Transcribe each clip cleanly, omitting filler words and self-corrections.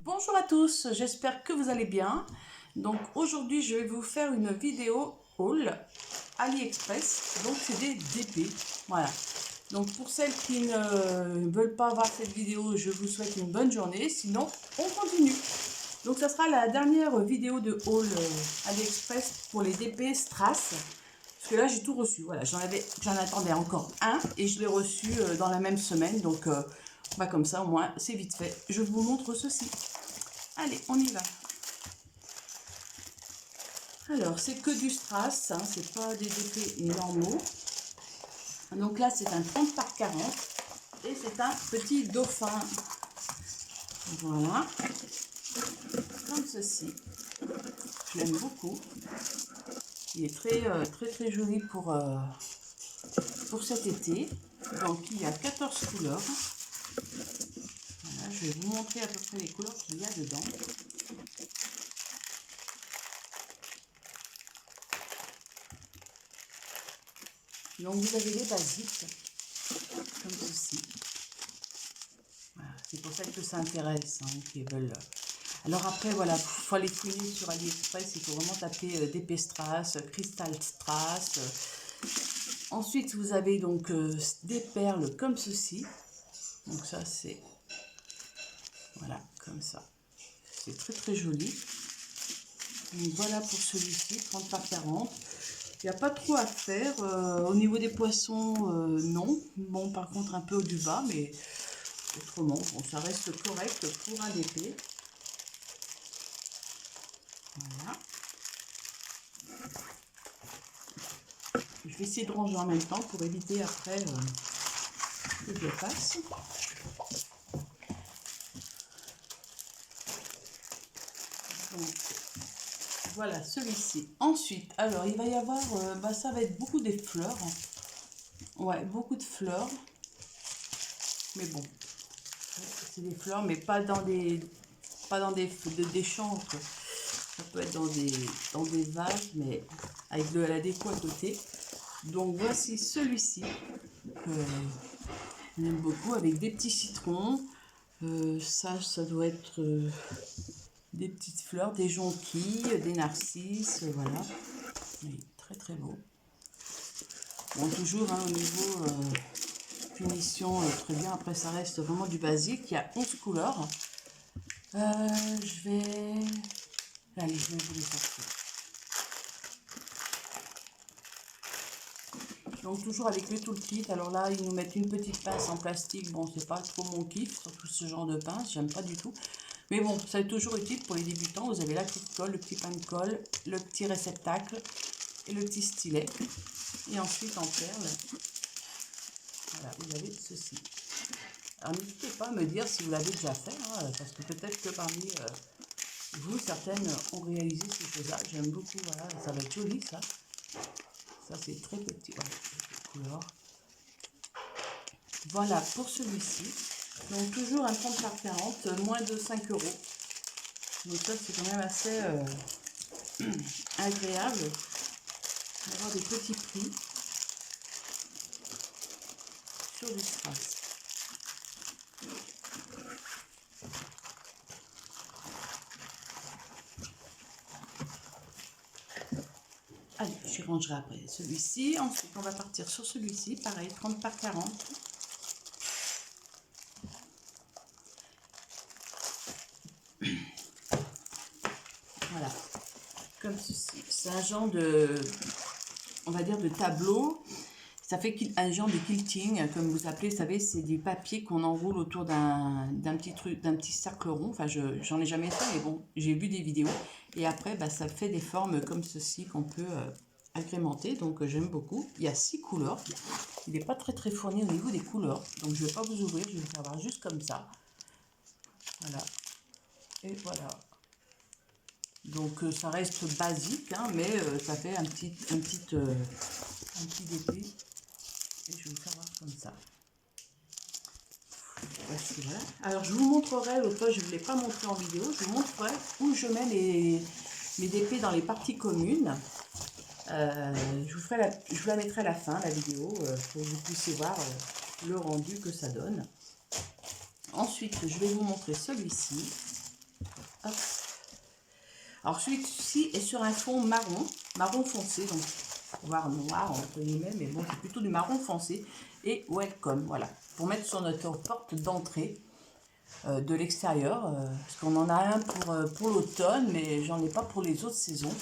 Bonjour à tous, j'espère que vous allez bien. Donc aujourd'hui je vais vous faire une vidéo haul AliExpress. Donc c'est des DP, voilà. Donc pour celles qui ne veulent pas voir cette vidéo, je vous souhaite une bonne journée. Sinon on continue. Donc ça sera la dernière vidéo de haul AliExpress pour les DP Strass. Parce que là j'ai tout reçu, voilà, j'en attendais encore un et je l'ai reçu dans la même semaine. Donc comme ça au moins c'est vite fait. Je vous montre ceci. Allez, on y va. Alors, c'est que du strass, hein, c'est pas des épées normaux. Donc là, c'est un 30 par 40 et c'est un petit dauphin. Voilà, comme ceci. Je l'aime beaucoup. Il est très joli pour cet été. Donc, il y a 14 couleurs. Voilà, je vais vous montrer à peu près les couleurs qu'il y a dedans. Donc, vous avez les basiques, comme ceci. Voilà, c'est pour ça que ça intéresse, hein, qui veulent. Alors après, voilà, il faut aller fouiller sur AliExpress, il faut vraiment taper DP Strass, Crystal Strass. Ensuite, vous avez donc des perles comme ceci. Donc ça, c'est, voilà, comme ça. C'est très joli. Donc voilà pour celui-ci, 30 par 40. Il n'y a pas trop à faire. Au niveau des poissons, non. Bon, par contre, un peu au du bas, mais autrement, bon, ça reste correct pour un DP. Voilà. Je vais essayer de ranger en même temps pour éviter après que je passe. Donc, voilà celui-ci. Ensuite, alors il va y avoir, ça va être beaucoup des fleurs. Ouais, beaucoup de fleurs. Mais bon, c'est des fleurs, mais pas dans des chantres. Ça peut être dans des vases, mais avec de la déco à côté. Donc voici celui-ci que j'aime beaucoup, avec des petits citrons. Ça doit être des petites fleurs, des jonquilles, des narcisses, voilà. Oui, très beau. Bon, toujours hein, au niveau finition, très bien. Après, ça reste vraiment du basique. Il y a 11 couleurs. Je vais... Allez, je vais vous les sortir. Donc toujours avec le toolkit. Alors là, ils nous mettent une petite pince en plastique. Bon, c'est pas trop mon kiff, surtout ce genre de pince. J'aime pas du tout. Mais bon, ça est toujours utile pour les débutants. Vous avez la petite colle, le petit pain de colle, le petit réceptacle et le petit stylet. Et ensuite en perles, voilà, vous avez ceci. Alors n'hésitez pas à me dire si vous l'avez déjà fait, hein, parce que peut-être que parmi vous, certaines ont réalisé ces choses-là. J'aime beaucoup, voilà, ça va être joli ça. Ça c'est très petit, voilà, voilà pour celui-ci. Donc toujours un 30 par 40, moins de 5 €. Donc ça c'est quand même assez agréable d'avoir des petits prix sur du strass. Allez, je rangerai après celui-ci. Ensuite, on va partir sur celui-ci. Pareil, 30 par 40. Voilà, comme ceci. C'est un genre de, on va dire, de tableau. Ça fait un genre de quilting, comme vous appelez, vous savez, c'est du papier qu'on enroule autour d'un petit truc, d'un petit cercle rond. Enfin, j'en ai jamais fait, mais bon, j'ai vu des vidéos. Et après, ça fait des formes comme ceci qu'on peut agrémenter. Donc, j'aime beaucoup. Il y a 6 couleurs. Il n'est pas très fourni au niveau des couleurs. Donc, je ne vais pas vous ouvrir, je vais le faire juste comme ça. Voilà. Et voilà. Donc, ça reste basique, hein, mais ça fait un petit DP. Et je vais vous faire voir comme ça. Voici, voilà. Alors, je vous montrerai, l'autre fois, je ne vous l'ai pas montré en vidéo, je vous montrerai où je mets mes DP dans les parties communes. Je vous la mettrai à la fin, la vidéo, pour que vous puissiez voir le rendu que ça donne. Ensuite, je vais vous montrer celui-ci. Alors, celui-ci est sur un fond marron foncé, donc voire noir entre guillemets, mais bon, c'est plutôt du marron foncé. Et welcome, voilà, pour mettre sur notre porte d'entrée de l'extérieur, parce qu'on en a un pour l'automne, mais j'en ai pas pour les autres saisons.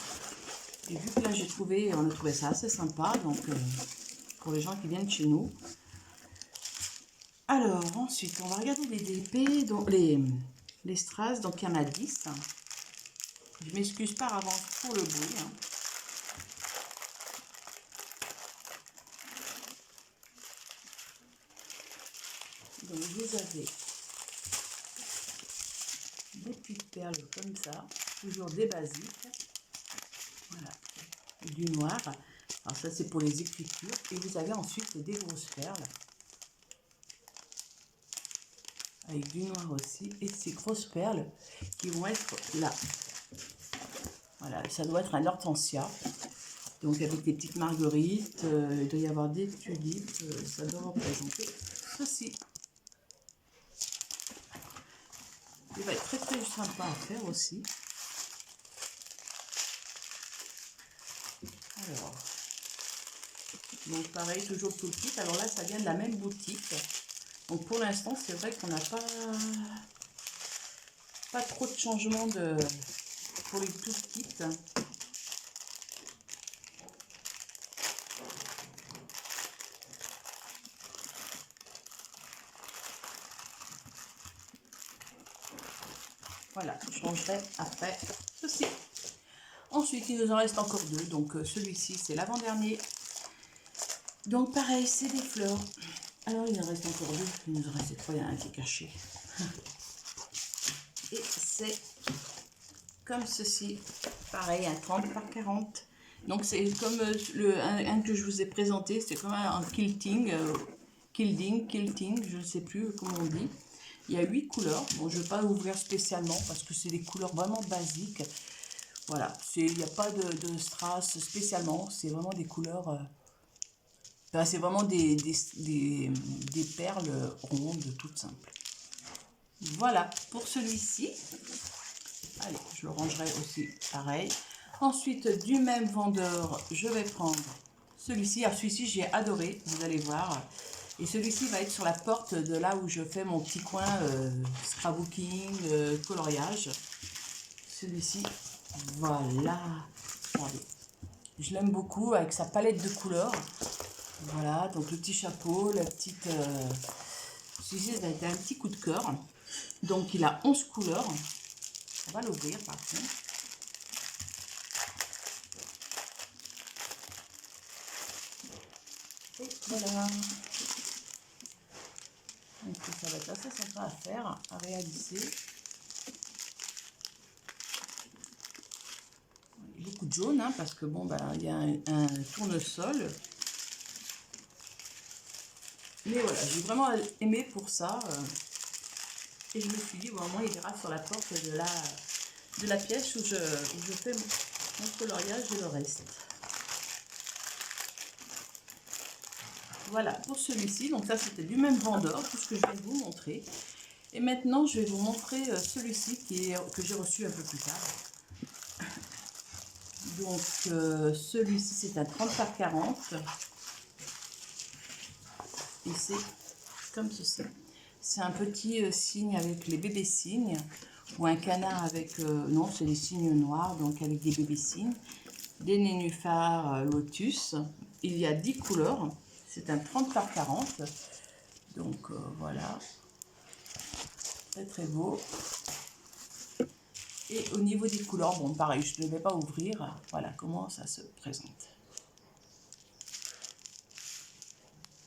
Et vu que là on a trouvé ça assez sympa, donc pour les gens qui viennent chez nous. Alors ensuite, on va regarder les DP, donc les strass, donc il y en a 10. Je m'excuse par avance pour le bruit. Hein. Donc vous avez des petites perles comme ça, toujours des basiques. Voilà, du noir. Alors ça c'est pour les écritures. Et vous avez ensuite des grosses perles. Avec du noir aussi. Et ces grosses perles qui vont être là. Voilà, ça doit être un hortensia. Donc avec des petites marguerites, il doit y avoir des tulipes. Ça doit représenter ceci. Il va être très très sympa à faire aussi. Alors, donc pareil, toujours tout le kit. Alors là, ça vient de la même boutique. Donc pour l'instant, c'est vrai qu'on n'a pas trop de changements pour les tout kits. Voilà, je changerai après ceci. Ensuite, il nous en reste encore deux. Donc celui-ci, c'est l'avant-dernier. Donc pareil, c'est des fleurs. Alors il en reste encore deux. Il nous en reste trois, il y en a un qui est caché. Et c'est comme ceci. Pareil, un 30 par 40. Donc c'est comme un que je vous ai présenté. C'est comme un quilting. Quilting, je ne sais plus comment on dit. Il y a 8 couleurs. Bon, je ne vais pas ouvrir spécialement parce que c'est des couleurs vraiment basiques. Voilà, il n'y a pas de strass spécialement. C'est vraiment des couleurs... c'est vraiment des perles rondes, toutes simples. Voilà, pour celui-ci. Allez, je le rangerai aussi pareil. Ensuite, du même vendeur, je vais prendre celui-ci. Alors celui-ci, j'ai adoré, vous allez voir. Et celui-ci va être sur la porte de là où je fais mon petit coin scrapbooking, coloriage. Celui-ci, voilà. Regardez. Je l'aime beaucoup avec sa palette de couleurs. Voilà, donc le petit chapeau, la petite... celui-ci, ça a été un petit coup de cœur. Donc il a 11 couleurs. On va l'ouvrir par contre. Et voilà. Donc ça va être assez sympa à faire, à réaliser. Beaucoup de jaune, hein, parce que bon, il y a un tournesol. Mais voilà, j'ai vraiment aimé pour ça. Et je me suis dit, bon, au moins il ira sur la porte de la pièce où je fais mon coloriage et le reste. Voilà pour celui-ci. Donc ça, c'était du même vendeur, tout ce que je viens de vous montrer. Et maintenant, je vais vous montrer celui-ci que j'ai reçu un peu plus tard. Donc celui-ci, c'est un 30 par 40. Et c'est comme ceci. C'est un petit cygne avec les bébés cygnes. Ou un canard avec... non, c'est des cygnes noirs, donc avec des bébés cygnes. Des nénuphars lotus. Il y a 10 couleurs. C'est un 30 par 40. Donc voilà. Très très beau. Et au niveau des couleurs, bon pareil, je ne vais pas ouvrir. Voilà comment ça se présente.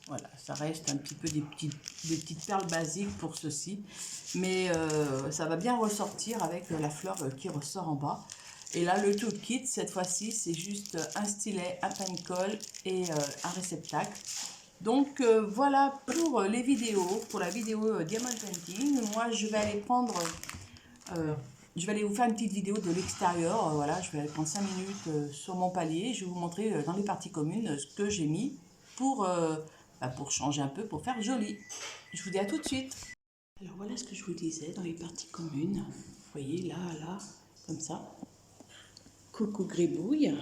Voilà, ça reste un petit peu des petites perles basiques pour ceci. Mais ça va bien ressortir avec la fleur qui ressort en bas. Et là, le tout kit, cette fois-ci, c'est juste un stylet, un pagne-colle et un réceptacle. Donc voilà pour les vidéos, pour la vidéo Diamond Painting. Moi je vais aller prendre, je vais aller vous faire une petite vidéo de l'extérieur. Voilà, je vais aller prendre 5 minutes sur mon palier. Je vais vous montrer dans les parties communes ce que j'ai mis pour changer un peu, pour faire joli. Je vous dis à tout de suite. Alors voilà ce que je vous disais dans les parties communes. Vous voyez là, comme ça. Coucou Gribouille.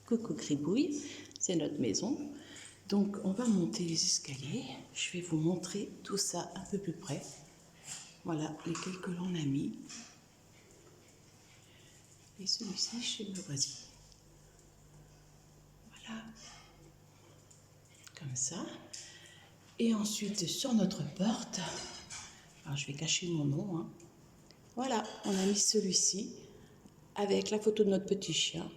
Coucou Gribouille, c'est notre maison. Donc on va monter les escaliers. Je vais vous montrer tout ça un peu plus près. Voilà lesquels que l'on a mis. Et celui-ci chez ma voisine. Voilà. Comme ça. Et ensuite sur notre porte. Alors je vais cacher mon nom. Hein. Voilà, on a mis celui-ci avec la photo de notre petit chien.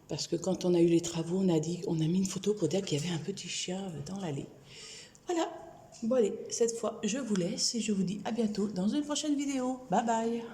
Parce que quand on a eu les travaux, on a mis une photo pour dire qu'il y avait un petit chien dans l'allée. Voilà. Bon allez, cette fois, je vous laisse et je vous dis à bientôt dans une prochaine vidéo. Bye bye.